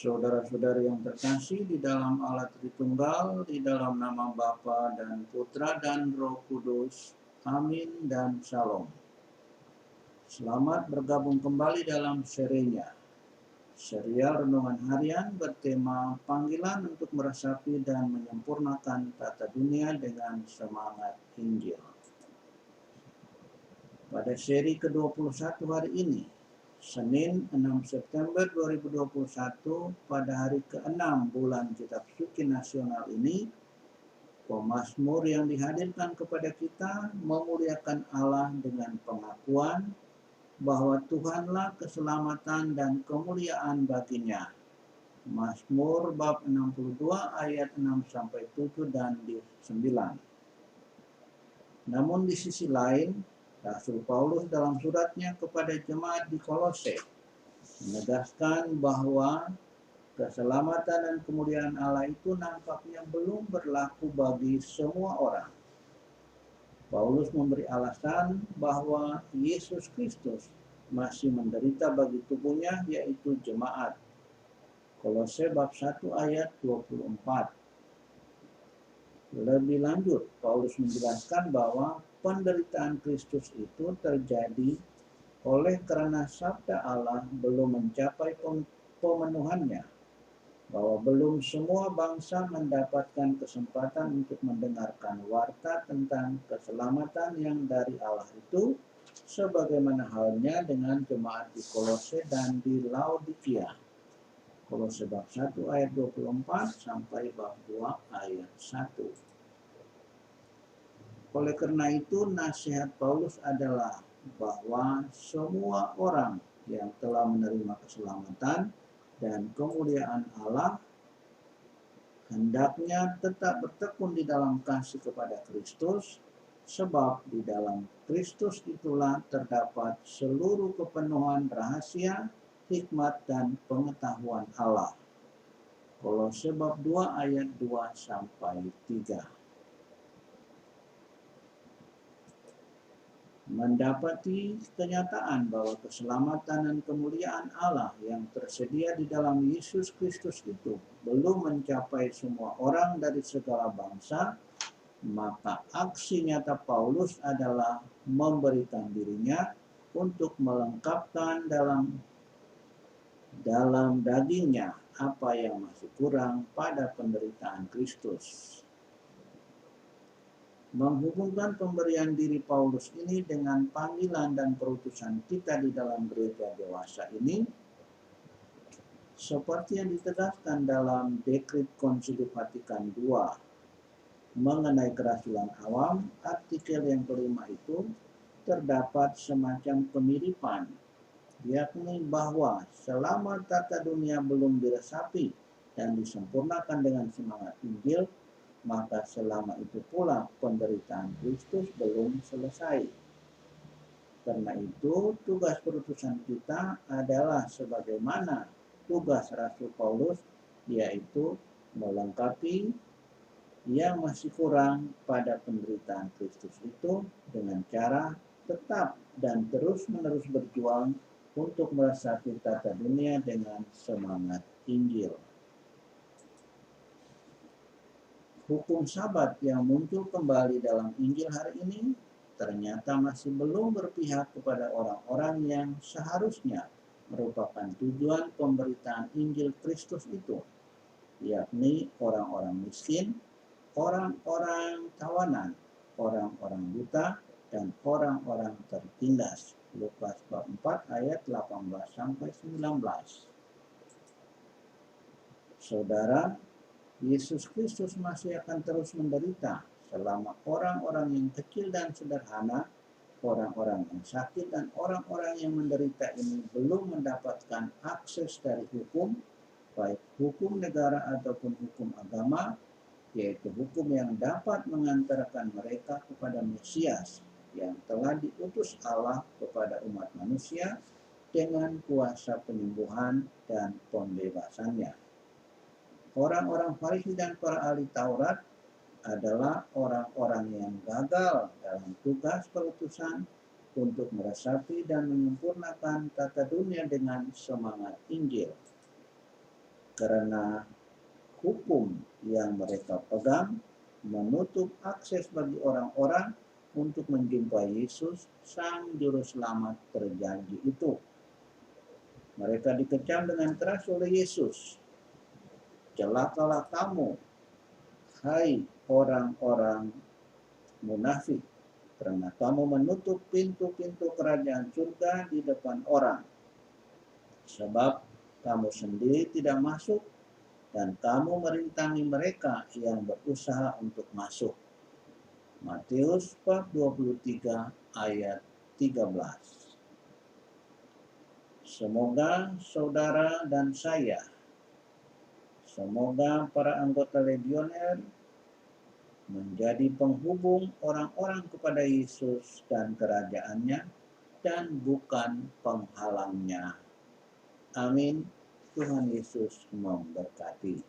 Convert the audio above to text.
Saudara-saudari yang terkasih di dalam Allah Tritunggal, di dalam nama Bapa dan Putra dan Roh Kudus. Amin dan Shalom. Selamat bergabung kembali dalam serinya. Serial Renungan Harian bertema panggilan untuk meresapi dan menyempurnakan tata dunia dengan semangat Injil. Pada seri ke-21 hari ini, Senin 6 September 2021, pada hari ke-6 bulan Kitab Suci Nasional ini, pemazmur yang dihadirkan kepada kita memuliakan Allah dengan pengakuan bahwa Tuhanlah keselamatan dan kemuliaan baginya. Mazmur bab 62 ayat 6-7 dan 9. Namun di sisi lain, Rasul Paulus dalam suratnya kepada jemaat di Kolose menegaskan bahwa keselamatan dan kemuliaan Allah itu nampaknya belum berlaku bagi semua orang. Paulus memberi alasan bahwa Yesus Kristus masih menderita bagi tubuhnya, yaitu jemaat. Kolose bab 1 ayat 24. Lebih lanjut, Paulus menjelaskan bahwa penderitaan Kristus itu terjadi oleh karena sabda Allah belum mencapai pemenuhannya, bahwa belum semua bangsa mendapatkan kesempatan untuk mendengarkan warta tentang keselamatan yang dari Allah itu, sebagaimana halnya dengan jemaat di Kolose dan di Laodikia. Kolose bab 1 ayat 24 sampai bab 2 ayat 1. Oleh karena itu, nasihat Paulus adalah bahwa semua orang yang telah menerima keselamatan dan kemuliaan Allah hendaknya tetap bertekun di dalam kasih kepada Kristus, sebab di dalam Kristus itulah terdapat seluruh kepenuhan rahasia, hikmat, dan pengetahuan Allah. Kolose bab 2 ayat 2-3. Mendapati kenyataan bahwa keselamatan dan kemuliaan Allah yang tersedia di dalam Yesus Kristus itu belum mencapai semua orang dari segala bangsa, maka aksi nyata Paulus adalah memberikan dirinya untuk melengkapkan dalam dagingnya apa yang masih kurang pada penderitaan Kristus. Menghubungkan pemberian diri Paulus ini dengan panggilan dan perutusan kita di dalam gereja dewasa ini, seperti yang ditegaskan dalam Dekrit Konsili Vatikan II mengenai kerasulan awam, artikel yang kelima itu terdapat semacam kemiripan, yakni bahwa selama tata dunia belum diresapi dan disempurnakan dengan semangat Injil, maka selama itu pula penderitaan Kristus belum selesai. Karena itu, tugas perutusan kita adalah sebagaimana tugas Rasul Paulus, yaitu melengkapi yang masih kurang pada penderitaan Kristus itu dengan cara tetap dan terus-menerus berjuang untuk meresapi tata dunia dengan semangat Injil. Hukum Sabat yang muncul kembali dalam Injil hari ini ternyata masih belum berpihak kepada orang-orang yang seharusnya merupakan tujuan pemberitaan Injil Kristus itu, yakni orang-orang miskin, orang-orang tawanan, orang-orang buta, dan orang-orang tertindas. Lukas bab 4 ayat 18-19. Saudara, Yesus Kristus masih akan terus menderita selama orang-orang yang kecil dan sederhana, orang-orang yang sakit, dan orang-orang yang menderita ini belum mendapatkan akses dari hukum, baik hukum negara ataupun hukum agama, yaitu hukum yang dapat mengantarkan mereka kepada Mesias yang telah diutus Allah kepada umat manusia dengan kuasa penyembuhan dan pembebasannya. Orang-orang Farisi dan para ahli Taurat adalah orang-orang yang gagal dalam tugas perutusan untuk meresapi dan menyempurnakan tata dunia dengan semangat Injil. karena hukum yang mereka pegang menutup akses bagi orang-orang untuk menjumpai Yesus, Sang Juru Selamat terjanji itu. Mereka dikecam dengan keras oleh Yesus. Celakalah kamu, hai orang-orang munafik, karena kamu menutup pintu-pintu kerajaan surga di depan orang. Sebab kamu sendiri tidak masuk dan kamu merintangi mereka yang berusaha untuk masuk. Matius bab 23 ayat 13. Semoga saudara dan saya, semoga para anggota legioner menjadi penghubung orang-orang kepada Yesus dan kerajaannya dan bukan penghalangnya. Amin. Tuhan Yesus memberkati.